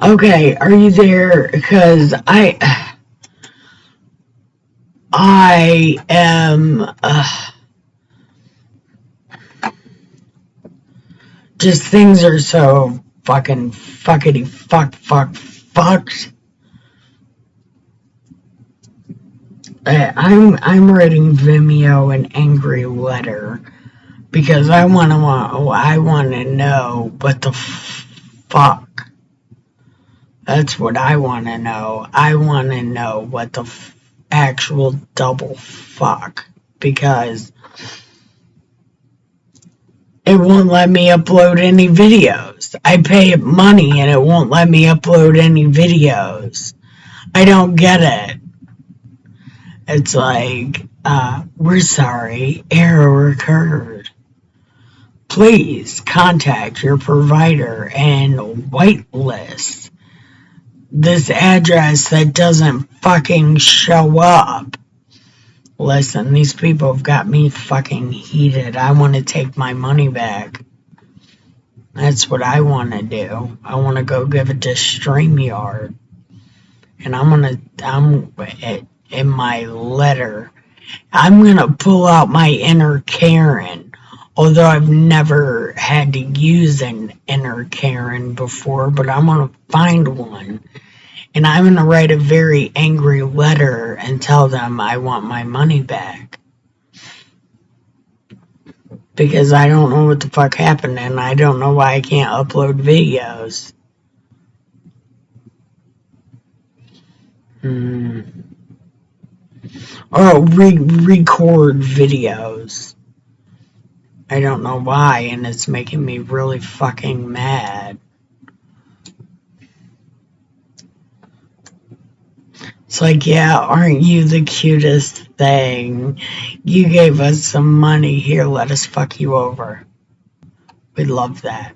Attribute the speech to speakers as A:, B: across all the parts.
A: Okay, are you there? Because I am just things are so fucking fuckity fucked. I'm writing Vimeo an angry letter because I wanna know what the fuck. That's what I wanna know. I wanna know what the actual double fuck, because it won't let me upload any videos. I pay it money and it won't let me upload any videos. I don't get it. It's like, we're sorry, error occurred. Please contact your provider and whitelist this address that doesn't fucking show up. Listen, these people have got me fucking heated. I want to take my money back. That's what I want to do. I want to go give it to StreamYard. And I'm in my letter, I'm going to pull out my inner Karen. Although I've never had to use an inner Karen before, but I'm going to find one. And I'm going to write a very angry letter and tell them I want my money back. Because I don't know what the fuck happened, and I don't know why I can't upload videos. Or record videos. I don't know why, and it's making me really fucking mad. It's like, yeah, aren't you the cutest thing? You gave us some money. Here, let us fuck you over. We love that.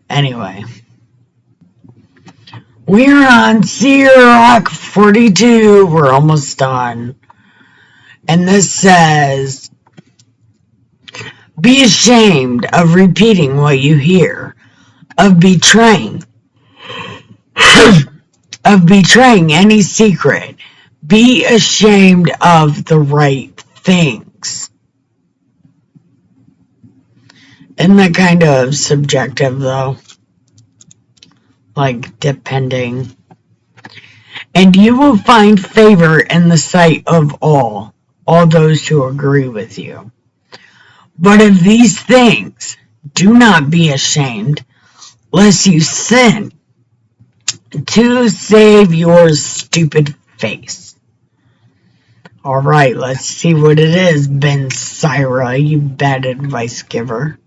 A: Anyway. We're on Rock 42. We're almost done. And this says, be ashamed of repeating what you hear, of betraying any secret. Be ashamed of the right things. Isn't that kind of subjective, though? Like, depending. And you will find favor in the sight of all those who agree with you. But of these things, do not be ashamed, lest you sin, to save your stupid face. All right, let's see what it is, Ben Syra, you bad advice giver.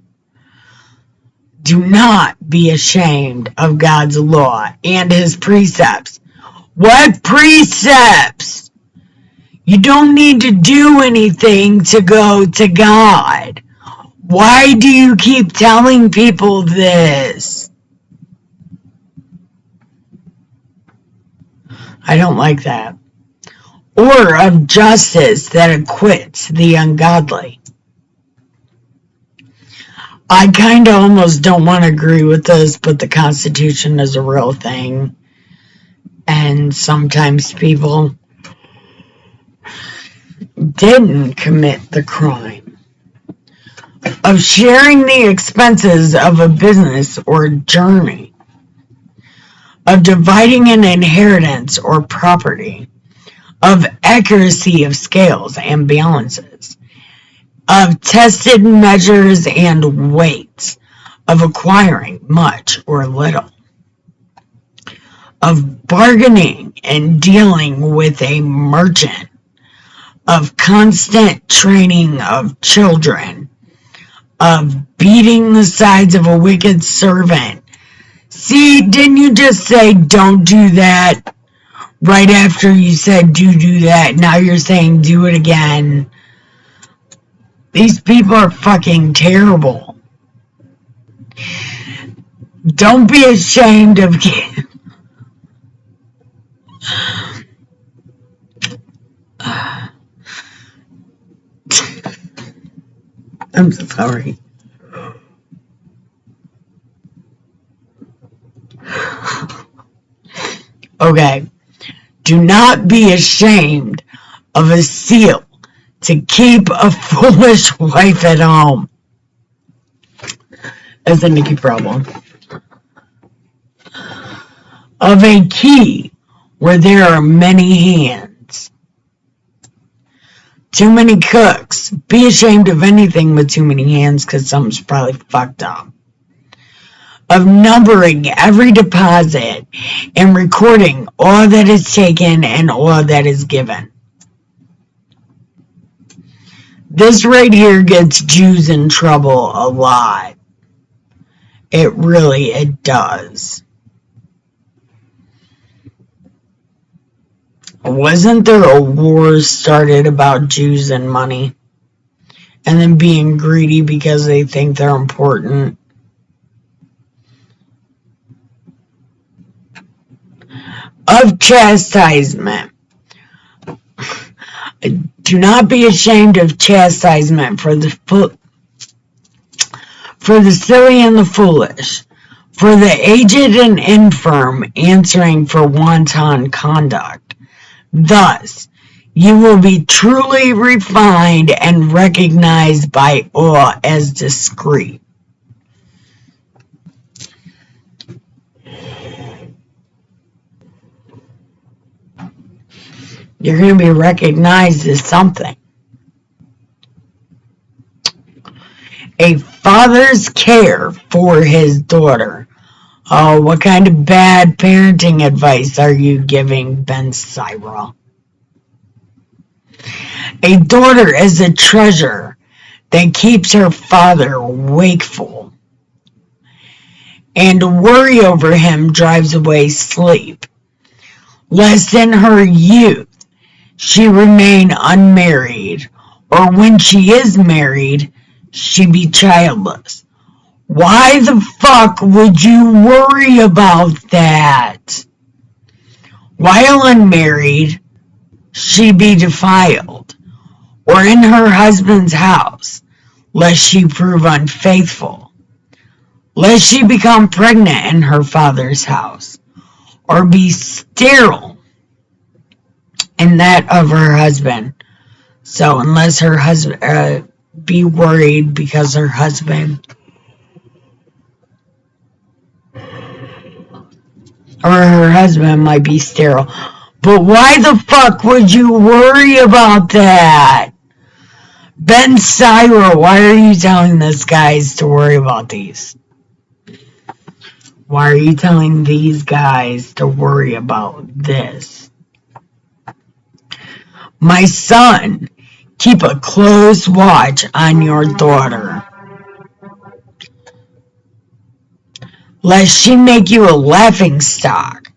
A: Do not be ashamed of God's law and his precepts. What precepts? You don't need to do anything to go to God. Why do you keep telling people this? I don't like that. Or of justice that acquits the ungodly. I kind of almost don't want to agree with this, but the Constitution is a real thing. And sometimes people didn't commit the crime of sharing the expenses of a business or journey, of dividing an inheritance or property, of accuracy of scales and balances, of tested measures and weights, of acquiring much or little, of bargaining and dealing with a merchant, of constant training of children, of beating the sides of a wicked servant. See, didn't you just say don't do that? Right after you said do that, now you're saying do it again. These people are fucking terrible. Don't be ashamed of I'm sorry. Okay. Do not be ashamed of a seal to keep a foolish wife at home. That's a Nikki problem. Of a key where there are many hands. Too many cooks. Be ashamed of anything with too many hands because something's probably fucked up. Of numbering every deposit and recording all that is taken and all that is given. This right here gets Jews in trouble a lot. It does. Wasn't there a war started about Jews and money? And then being greedy because they think they're important? Of chastisement. Do not be ashamed of chastisement for the silly and the foolish, for the aged and infirm answering for wanton conduct. Thus, you will be truly refined and recognized by all as discreet. You're going to be recognized as something. A father's care for his daughter. Oh, what kind of bad parenting advice are you giving, Ben Sira? A daughter is a treasure that keeps her father wakeful, and worry over him drives away sleep, lest in her youth she remain unmarried, or when she is married, she be childless. Why the fuck would you worry about that? While unmarried, she be defiled, or in her husband's house, lest she prove unfaithful, lest she become pregnant in her father's house, or be sterile in that of her husband. So unless her husband, be worried because her husband or her husband might be sterile. But why the fuck would you worry about that? Ben Sira, why are you telling this guys to worry about these? Why are you telling these guys to worry about this? My son, keep a close watch on your daughter, lest she make you a laughingstock,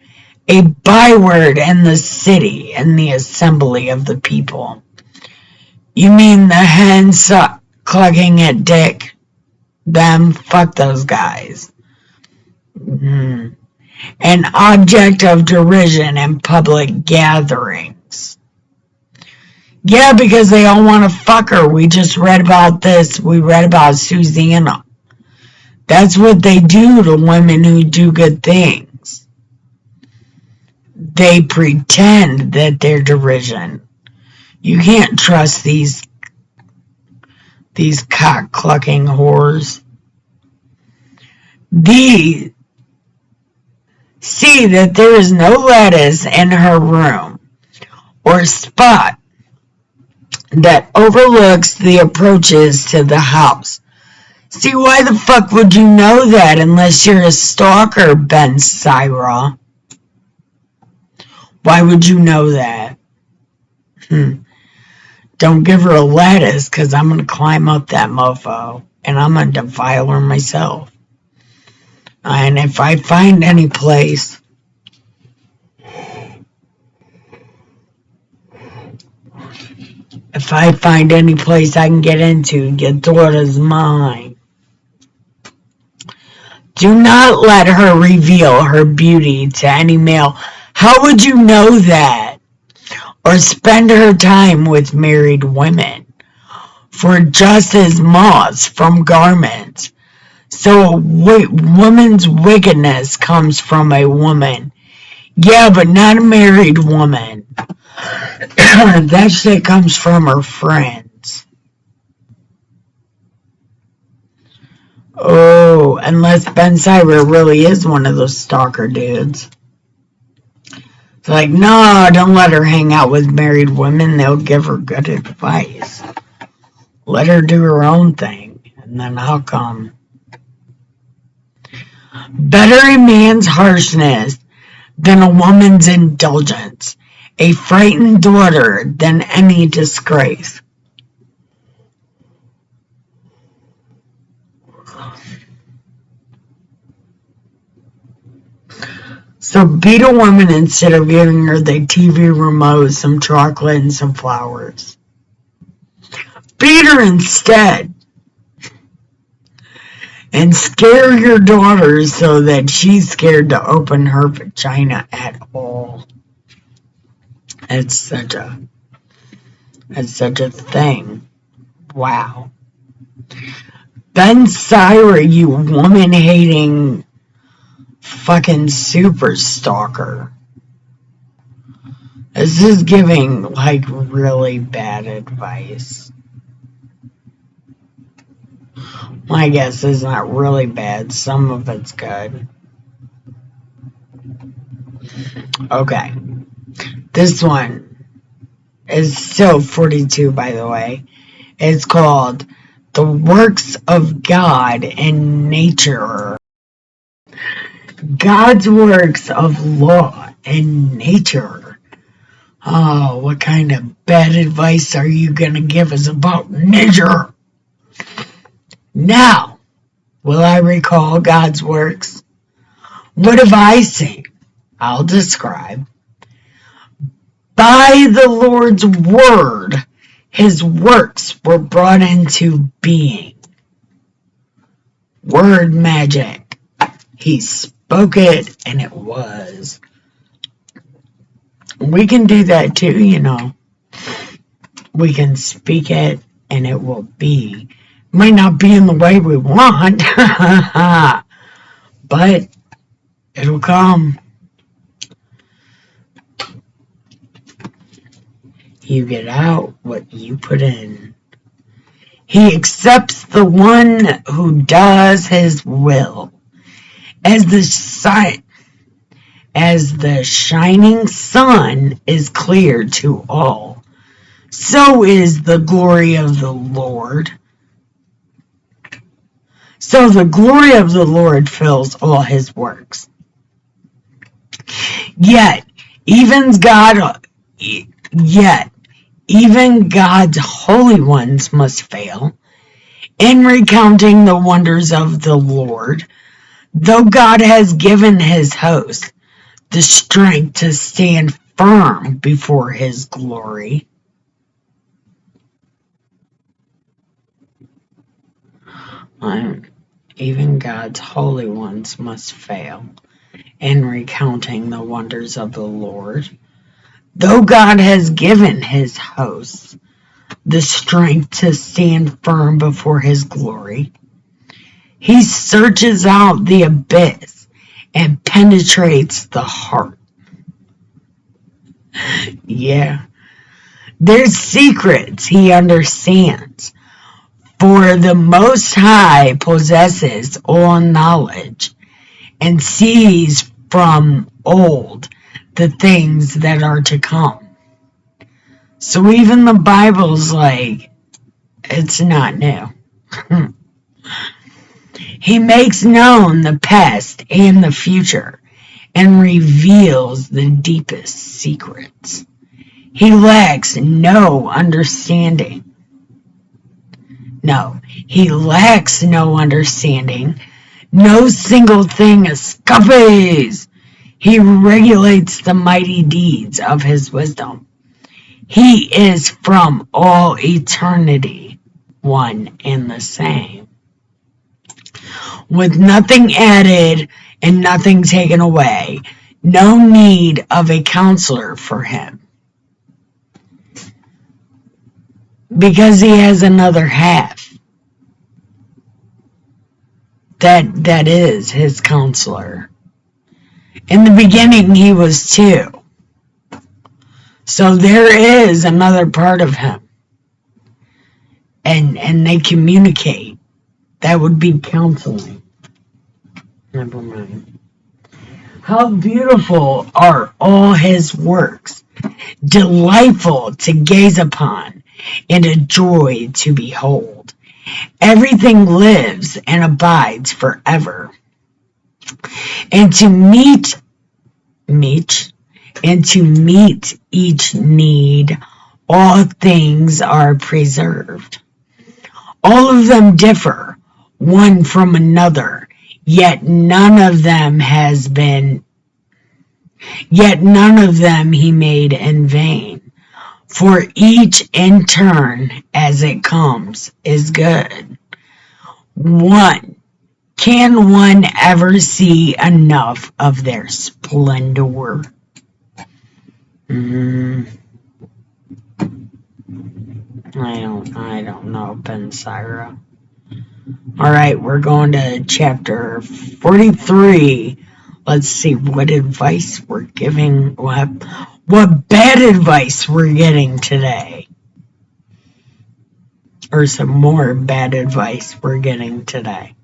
A: a byword in the city and the assembly of the people. You mean the hens clucking at dick? Them? Fuck those guys. An object of derision in public gatherings. Yeah, because they all want to fuck her. We just read about this. We read about Susanna. That's what they do to women who do good things. They pretend that they're derision. You can't trust these cock-clucking whores. See that there is no lattice in her room, or spot that overlooks the approaches to the house. See, why the fuck would you know that unless you're a stalker, Ben Sira? Why would you know that? Don't give her a lattice, because I'm going to climb up that mofo, and I'm going to defile her myself. And if I find any place I can get into, your daughter's mine. Do not let her reveal her beauty to any male. How would you know that? Or spend her time with married women. For just as moths from garments, so a woman's wickedness comes from a woman. Yeah, but not a married woman. That shit comes from her friends. Oh, unless Ben Cyber really is one of those stalker dudes. It's like, no, don't let her hang out with married women. They'll give her good advice. Let her do her own thing, and then I'll come. Better a man's harshness than a woman's indulgence. A frightened daughter than any disgrace. So beat a woman instead of giving her the TV remote, some chocolate, and some flowers. Beat her instead. And scare your daughter so that she's scared to open her vagina at all. It's such a thing. Wow. Ben Syra, you woman-hating fucking super stalker. This is giving, like, really bad advice. My guess is not really bad. Some of it's good. Okay. This one is still 42, by the way. It's called The Works of God in Nature. God's works of law and nature. Oh, what kind of bad advice are you going to give us about nature? Now, will I recall God's works? What have I seen? I'll describe. By the Lord's word, his works were brought into being. Word magic. He spoke it and it was. We can do that too, you know. We can speak it and it will be. Might not be in the way we want, but it'll come. You get out what you put in. He accepts the one who does his will. As the shining sun is clear to all, so is the glory of the Lord. So the glory of the Lord fills all his works. Yet, even God's holy ones must fail. In recounting the wonders of the Lord, though God has given his host the strength to stand firm before his glory, even God's holy ones must fail in recounting the wonders of the Lord. Though God has given his hosts the strength to stand firm before his glory, he searches out the abyss and penetrates the heart. Yeah. There's secrets he understands. For the Most High possesses all knowledge and sees from old the things that are to come. So even the Bible's like, it's not new. He makes known the past and the future and reveals the deepest secrets. He lacks no understanding. No, he lacks no understanding. No single thing escapes. He regulates the mighty deeds of his wisdom. He is from all eternity one and the same, with nothing added and nothing taken away. No need of a counselor for him, because he has another half that is his counselor. In the beginning, he was too. So there is another part of him. And they communicate. That would be counseling. Never mind. How beautiful are all his works, delightful to gaze upon, and a joy to behold. Everything lives and abides forever. And to meet each need, all things are preserved. All of them differ one from another, yet none of them he made in vain. For each in turn, as it comes, is good. Can one ever see enough of their splendor? I don't know, Ben Syra. Alright, we're going to chapter 43. Let's see what advice we're giving, what bad advice we're getting today. Or some more bad advice we're getting today.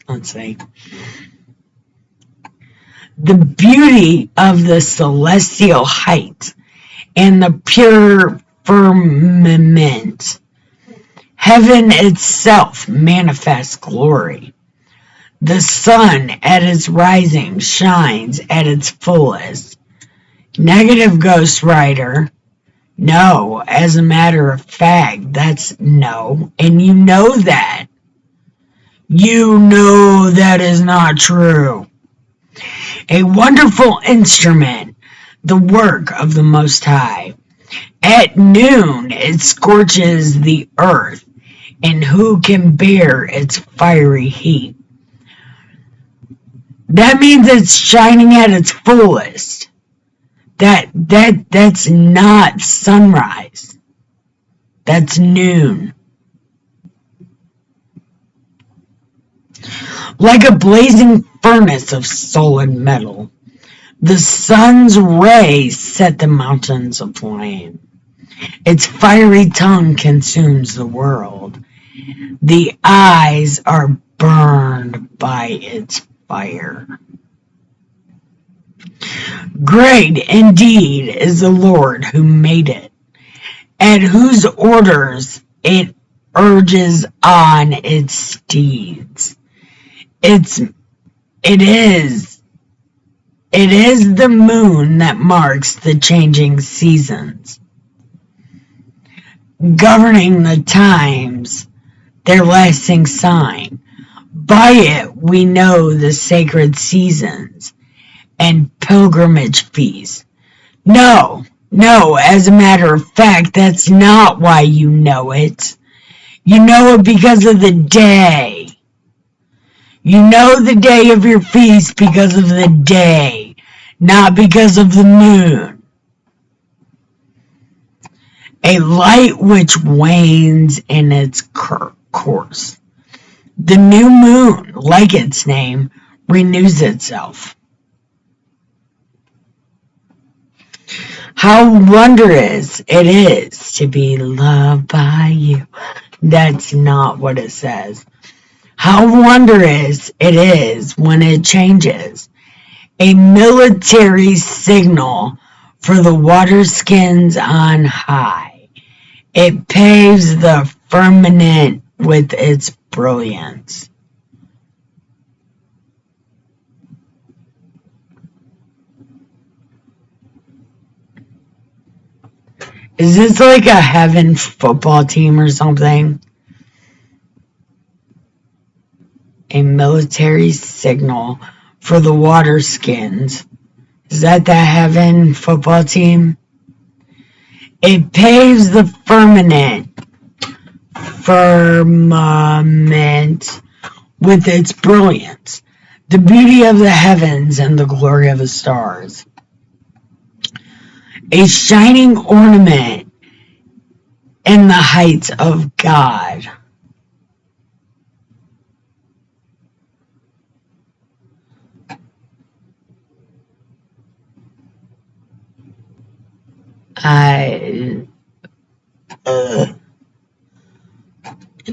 A: Let's see. The beauty of the celestial heights and the pure firmament. Heaven itself manifests glory. The sun at its rising shines at its fullest. Negative Ghost Rider. No, as a matter of fact, that's no. And you know that. You know that is not true. A wonderful instrument, the work of the Most High. At noon it scorches the earth, and who can bear its fiery heat? That means it's shining at its fullest. That's not sunrise. That's noon. Like a blazing furnace of solid metal, the sun's rays set the mountains aflame. Its fiery tongue consumes the world. The eyes are burned by its fire. Great indeed is the Lord who made it, at whose orders it urges on its steeds. It is the moon that marks the changing seasons, governing the times, their lasting sign. By it we know the sacred seasons and pilgrimage feasts. No, as a matter of fact, that's not why you know it. You know it because of the day. You know the day of your feast because of the day, not because of the moon. A light which wanes in its course. The new moon, like its name, renews itself. How wondrous it is to be loved by you. That's not what it says. How wondrous it is when it changes. A military signal for the water skins on high. It paves the firmament with its brilliance. Is this like a heaven football team or something? A military signal for the water skins. Is that the heaven football team? It paves the firmament with its brilliance, the beauty of the heavens and the glory of the stars. A shining ornament in the heights of God.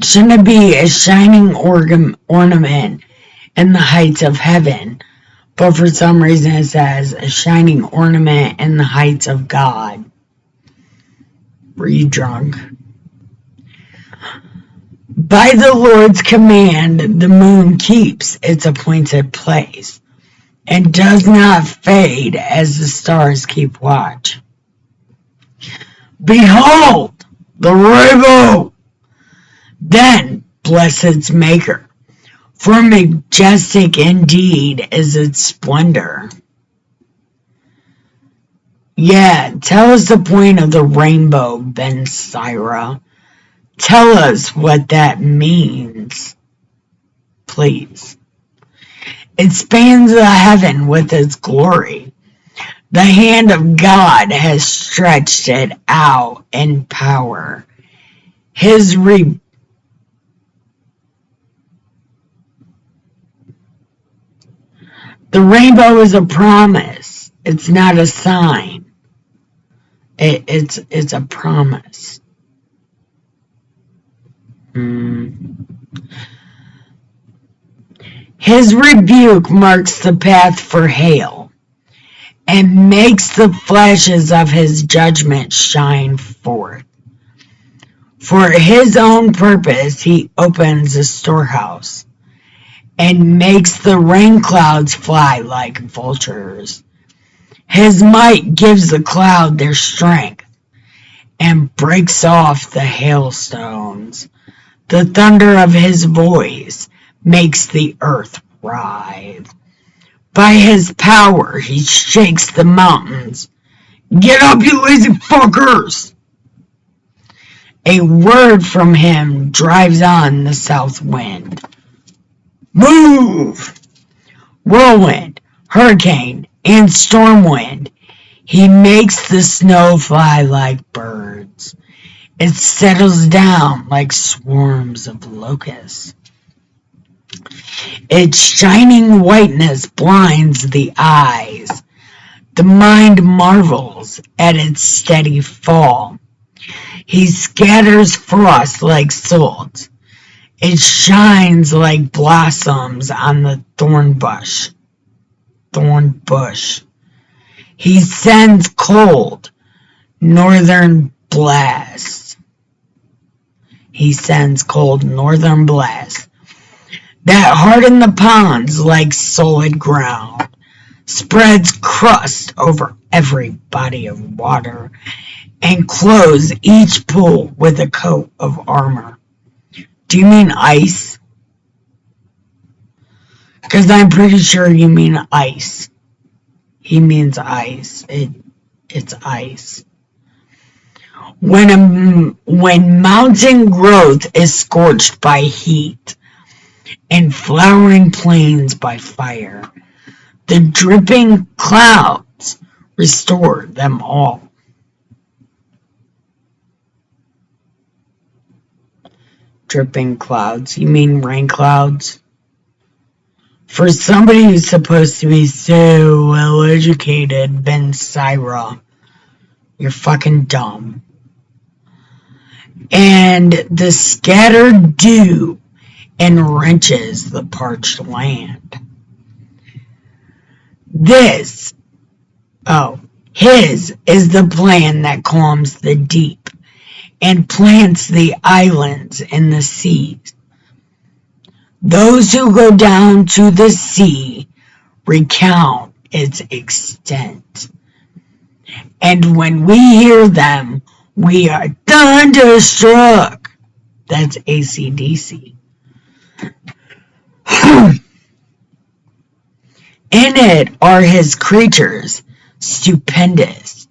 A: Shouldn't it be a shining ornament in the heights of heaven? But for some reason it says a shining ornament in the heights of God. Were you drunk? By the Lord's command, the moon keeps its appointed place and does not fade as the stars keep watch. Behold, the rainbow! Then bless its maker, for majestic indeed is its splendor. Yeah, tell us the point of the rainbow, Ben Sira. Tell us what that means, please. It spans the heaven with its glory. The hand of God has stretched it out in power. The rainbow is a promise. It's not a sign. It's a promise. His rebuke marks the path for hail and makes the flashes of his judgment shine forth. For his own purpose he opens a storehouse and makes the rain clouds fly like vultures. His might gives the cloud their strength and breaks off the hailstones. The thunder of his voice makes the earth writhe. By his power he shakes the mountains. Get up, you lazy fuckers! A word from him drives on the south wind. Move! Whirlwind, hurricane, and storm wind. He makes the snow fly like birds. It settles down like swarms of locusts. Its shining whiteness blinds the eyes. The mind marvels at its steady fall. He scatters frost like salt. It shines like blossoms on the thorn bush. He sends cold northern blasts. That harden the ponds like solid ground, spreads crust over every body of water, and clothes each pool with a coat of armor. Do you mean ice? Because I'm pretty sure you mean ice. He means ice. It's ice. When mountain growth is scorched by heat and flowering plains by fire, the dripping clouds restore them all. Dripping clouds. You mean rain clouds? For somebody who's supposed to be so well educated, Ben Sira, you're fucking dumb. And the scattered dew enriches the parched land. His is the plan that calms the deep and plants the islands in the seas. Those who go down to the sea recount its extent. And when we hear them, we are thunderstruck. That's AC/DC. In it are his creatures, stupendous,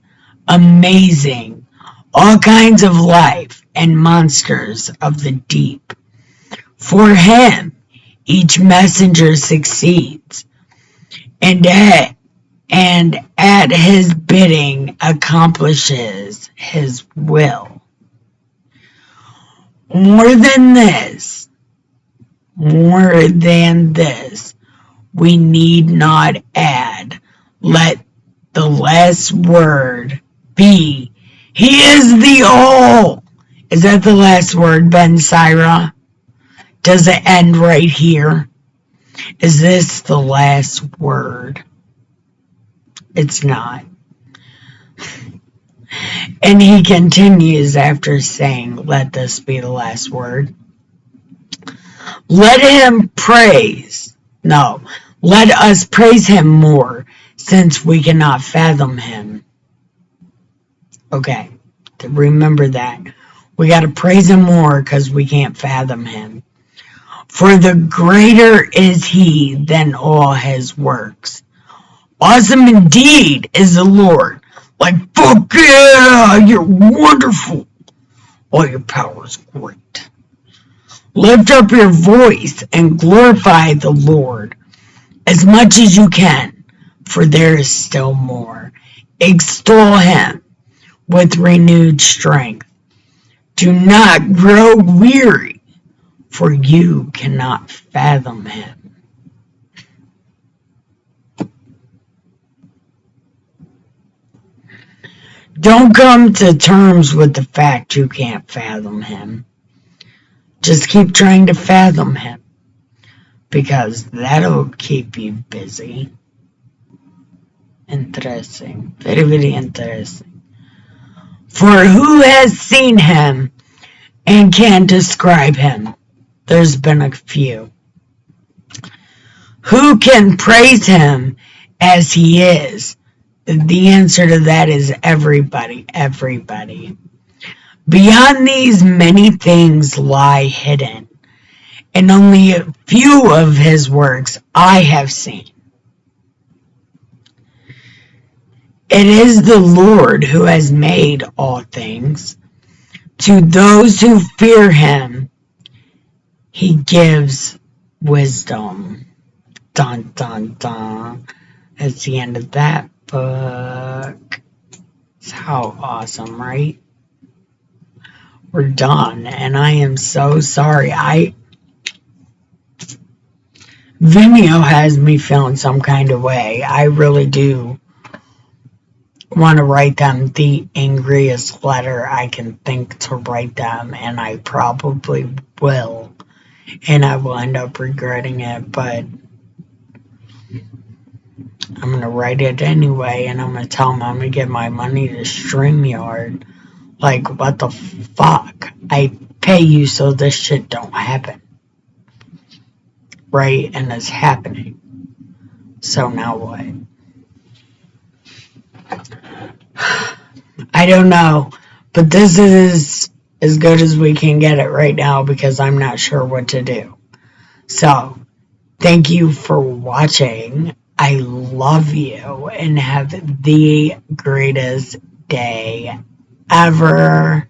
A: amazing, all kinds of life and monsters of the deep. For him, each messenger succeeds, and at his bidding accomplishes his will. More than this, we need not add. Let the last word be He is the all. Is that the last word, Ben Sira? Does it end right here? Is this the last word? It's not. And he continues after saying, let this be the last word. Let him praise. No, let us praise him more, since we cannot fathom him. Okay, remember that. We got to praise him more because we can't fathom him. For the greater is he than all his works. Awesome indeed is the Lord. Like, fuck yeah, you're wonderful. All your power is great. Lift up your voice and glorify the Lord as much as you can, for there is still more. Extol him with renewed strength. Do not grow weary, for you cannot fathom him. Don't come to terms with the fact you can't fathom him. Just keep trying to fathom him, because that'll keep you busy. Interesting. Very, very interesting. For who has seen him and can describe him? There's been a few. Who can praise him as he is? The answer to that is everybody, everybody. Beyond these, many things lie hidden, and only a few of his works I have seen. It is the Lord who has made all things. To those who fear him, he gives wisdom. Dun, dun, dun. That's the end of that book. How awesome, right? We're done, and I am so sorry. Vimeo has me feeling some kind of way. I really do want to write them the angriest letter I can think to write them, and I probably will, and I will end up regretting it, but I'm going to write it anyway, and I'm going to tell them I'm going to get my money to StreamYard. Like, what the fuck? I pay you so this shit don't happen. Right? And it's happening. So now what? I don't know. But this is as good as we can get it right now because I'm not sure what to do. So, thank you for watching. I love you and have the greatest day ever.